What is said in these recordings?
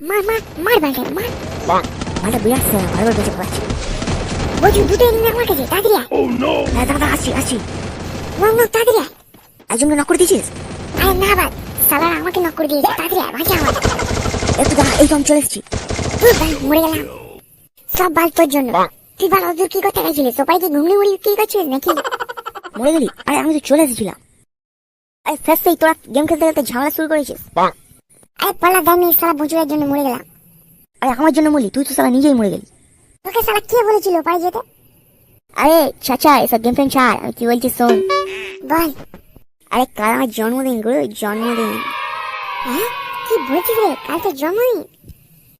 মার মার মার বালটা মার। মালটা বিরাট সেরা, ভালো বেঁচে পাচ্ছি। বলছি দুটো এনিমি আমার কাছে, তাড়াতাড়ি আয়। হ্যাঁ দাদা আসছি আসছি। নক নক, তাড়াতাড়ি আয়। একজনকে নক করে দিয়েছিস? আরে না বাদ, সালারা আমাকে নক করে দিয়েছে, তাড়াতাড়ি আয়, বাঁচা আমার। একটু দাঁড়া, এই তো আমি চলে এসেছি। মরে গেলাম সব বাল তোর জন্য। তুই বাল ওদের কি করতে গেছিলিস? সবাই কি ঘুমড়ি মুড়ি কি করছিস নাকি? মরে গেলি? আরে আমি তো চলে এসেছিলাম। আরে ফেসেই তোরা গেম খেলতে খেলতে ঝামেলা শুরু করেছিস। আরে পালা দামি সালা বঞ্চুরের জন্য মরে গেলাম। আরে আমার জন্য মরলি? তুই তো সালা নিজেই মরে গেলি। তোকে সালা কে বলেছিল পাই যেতে? আরে চাচা এসব গেম ফেম ছাড়, আমি কি বলছি শোন। বল। আরে কাল আমার জন্মদিন গুরু, জন্মদিন। হ্যাঁ কি বলছিস রে, কাল তোর জন্মদিন?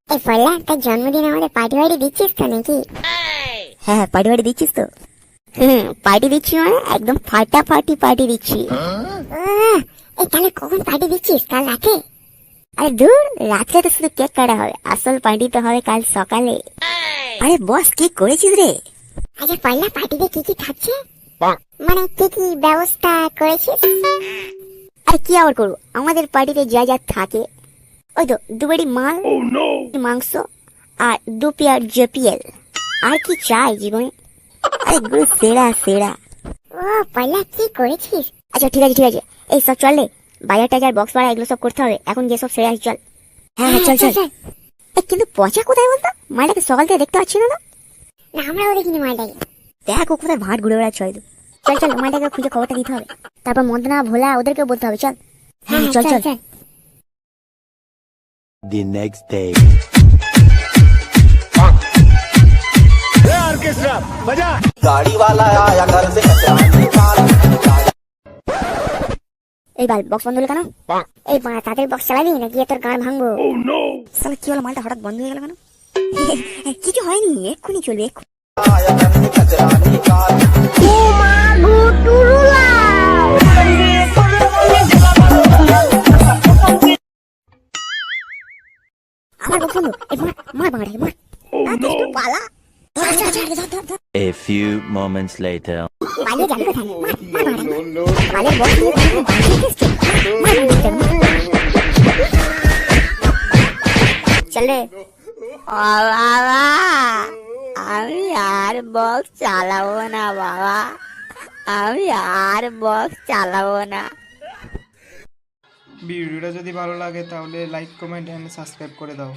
এই পাল্লা তার জন্মদিন আমাদের পার্টি বাড়ি দিচ্ছিস তো নাকি? হ্যাঁ হ্যাঁ, পার্টি বাড়ি দিচ্ছিস তো? পার্টি দিচ্ছি মানে একদম ফাটাফাটি পার্টি দিচ্ছি। এই তাহলে কখন পার্টি দিচ্ছিস? কাল রাতে? আরে দূর, রাত্রে তো শুধু কেক কাটা হবে, আসল পার্টি তো হবে কাল সকালে। আরে বস কি করেছিস রে? আচ্ছা পাল্লা পার্টিতে কি কি থাকছে, মানে কি কি ব্যবস্থা করেছিস? আরে কি আবার করবো, আমাদের পার্টিতে যা যা থাকে ওই তো দুবারি মাল, মাংস আর 2 পেয়ার জেপিএল। আর কি চাই জীবনে? আরে গুরু সেরা সেরা। ও পাল্লা কি করেছিস? আচ্ছা ঠিক আছে ঠিক আছে, এই সব চল রে, বাজার টাজার বক্স ভাড়া এগুলো সব করতে হবে এখন, যে সব সেরা আছে, চল। হ্যাঁ হ্যাঁ চল চল। কিন্তু পচা কোথায় বলতো? মালটাকে সকাল থেকে দেখতে পাচ্ছি না তো। না আমরাও দেখিনি মালটাকে। দেখ ও কোথায় ভাট ঘুরে বেড়াচ্ছে হয়তো। চল চল, মালটাকে খুঁজে খবরটা দিতে হবে, তারপর মদনা ভোলা ওদেরকেও বলতে হবে, চল। হ্যাঁ চল চল। The next day. गाड़ी वाला आया घर से এই বাল বক্স বন্ধ হলো কেন? এই বাড়া তাদের বক্স চালাবি নাকি তোর গান ভাঙবো? সালা কি হলো, মালটা হঠাৎ বন্ধ হয়ে গেল কেন? কিছু হয়নি, এক্ষুনি চলবে এক্ষুনি। आया घर से कचरा निकाल আমার বক্স বন্ধ, এই মার মার বাড়াই মার। দুষ্টু পালা। আচ্ছা আচ্ছা ধর ধর ধর। A few moments later. পালিয়ে যাবি কোথায়? মার মার বাড়াই। পালের বক্স নিয়ে তুমি বাঁচিয়ে এসছো। মার মার মার মার। চল রে। ও বাবা, আমি আর বক্স চালাবো না বাবা, আমি আর বক্স চালাবো না। ভিডিওটা যদি ভালো লাগে তাহলে লাইক কমেন্ট এন্ড সাবস্ক্রাইব করে দাও।